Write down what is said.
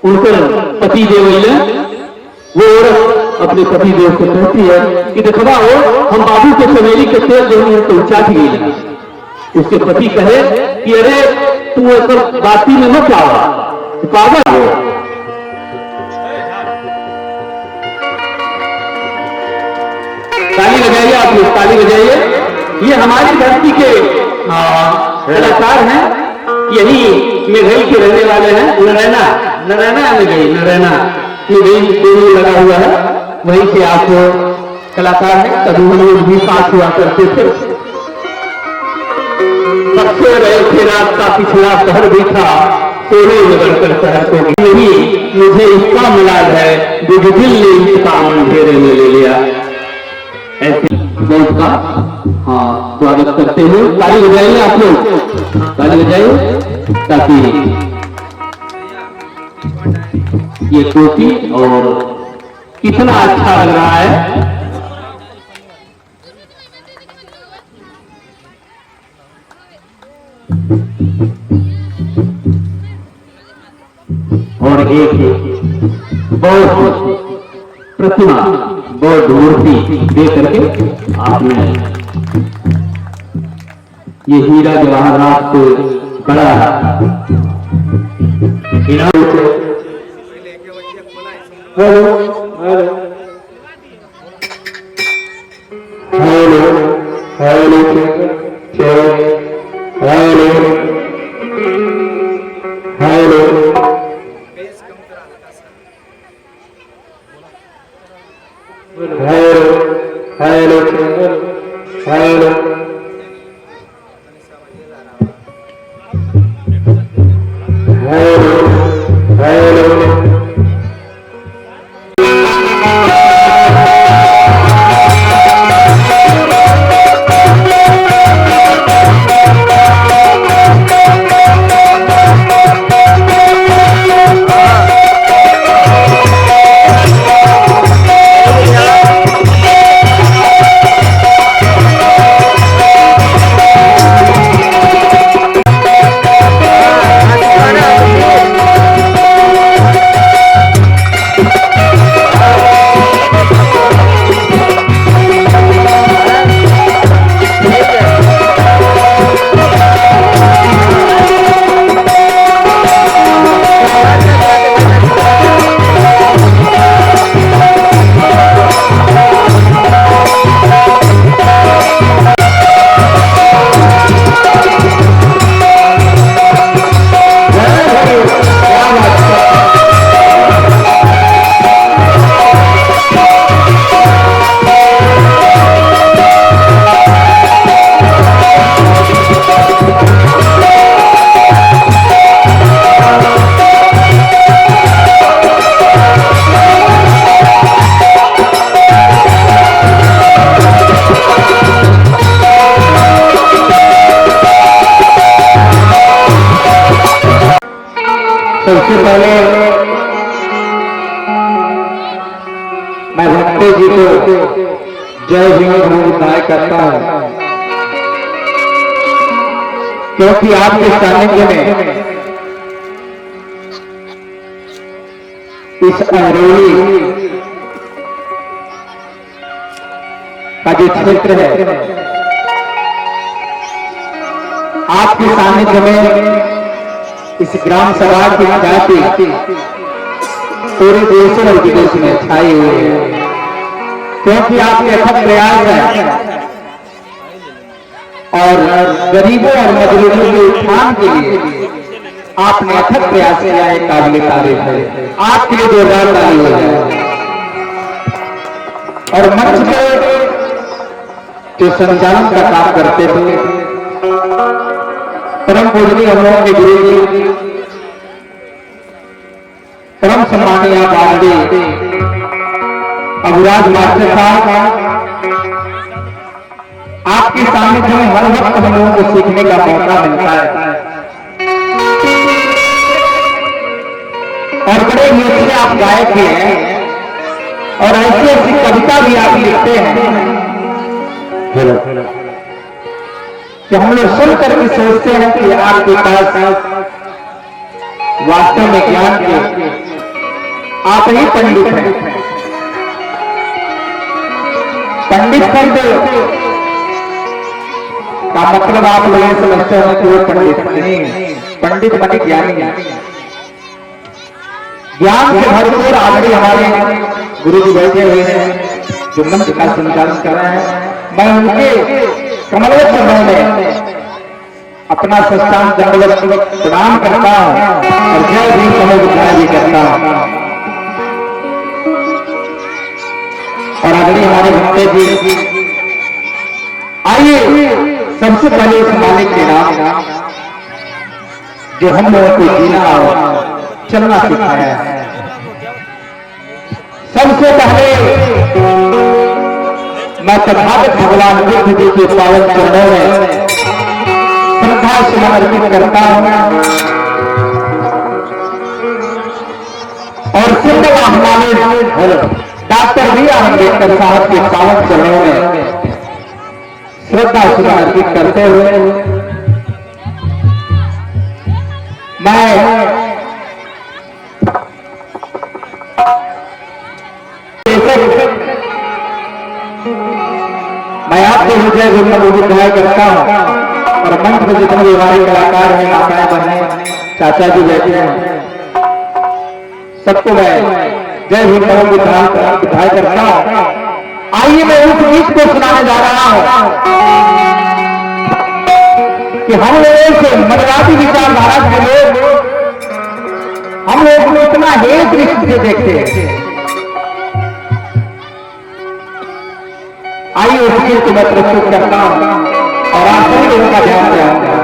उनके पति देव वो औरत अपने पति देव को कहती है कि देखवा हो हम बाबू के सवेली के तेल देने तो चाट गई लगा। उसके पति कहे कि अरे तू एक बाती में मत आवा, पागल हो। ताली बजाइए आप लोग, ताली बजाइए। ये हमारी धरती के कलाकार हैं, यही मेघई के रहने वाले हैं। नरैना दोनों लगा हुआ है, वहीं से आप कलाकार हैं। कभी हम लोग भी साथ हुआ करते थे। सबसे रहे थे रात का पिछला शहर भी था, सोने में बढ़कर शहर को नहीं मुझे इसका मिलाद है, बुजदिल ने इसका अंधेरे में ले लिया। ऐसे बहुत का स्वागत करते हैं। ताली बजाइए आप लोग, ताली बजाइए ताकि ये टोपी और कितना अच्छा लग रहा है। और एक बहुत प्रतिमा, बहुत मूर्ति दे करके आपने ये हीरा जवाहरात को बड़ा सबसे पहले मैं भक्ते जी को जय भीम विदाई करता हूं, क्योंकि आपके सानिध्य में इस अहरोली का जो क्षेत्र है, आपके सानिध्य में इस ग्राम सभा की जाति पूरे देश और विदेश में छाई हुई है, क्योंकि आपके अथक प्रयास है और गरीबों और मजलूमों के उत्थान के लिए आपने अथक प्रयास किया है। काबिल तारीफ है, आपके लिए जोरदार ताली हो जाए। और मंच पे जो संचालन का काम करते थे परम पूजनीय हम लोगों के गुरु जी परम सम्मानीय बावड़ी अभिराज मास्टर साहब, आपके सामने हमें हर वक्त हम लोगों को सीखने का मौका मिलता है और बड़े ही अच्छे आप गायक भी हैं और ऐसी ऐसी कविता भी आप लिखते हैं कि हम लोग सुन करके सोचते हैं कि आपके पास वास्तव में ज्ञान के आप ही पंडित हैं। पंडित शब्द का मतलब आप लोग ये समझते हो कि वो पंडित नहीं, पंडित माने ज्ञानी है। ज्ञान से भरपूर आदमी हमारे गुरु जी बैठे हुए हैं जो मंच का संचालन कर रहे हैं। मैं उनके कमलवत चरणों में अपना सस्तान दंडवत प्रणाम करता हूं और जय भी समझ भी करता हूं। और अगले हमारे भक्ते जी आइए सबसे पहले उस मालिक के नाम जो हम लोगों को जीना और चलना सिखाया है। सबसे पहले मैं तथागत भगवान बुद्ध जी के पावन चरणों में श्रद्धा सुमन अर्पित करता हूं और सिंधवा हमारे डॉक्टर बी आर अम्बेडकर साहब के पावन चरणों में श्रद्धा सुमन अर्पित करते हुए मैं आपके हृदय विधाय करता हूं और मंच में जितने व्यवहारिक कलाकार हैं, माताएं बहनें, चाचा जी बैठे हैं, सबको मैं जय हिंद विधाय करता हूं। आइए मैं उस गीत को सुनाने जा रहा हूं कि हम लोगों से मनवादी विचारधारा के लोग हम लोग को इतना हेय दृष्टि से देखते हैं। आइए उस गीत को मैं प्रस्तुत करता हूं और आप सभी लोगों का ध्यान रखूंगा।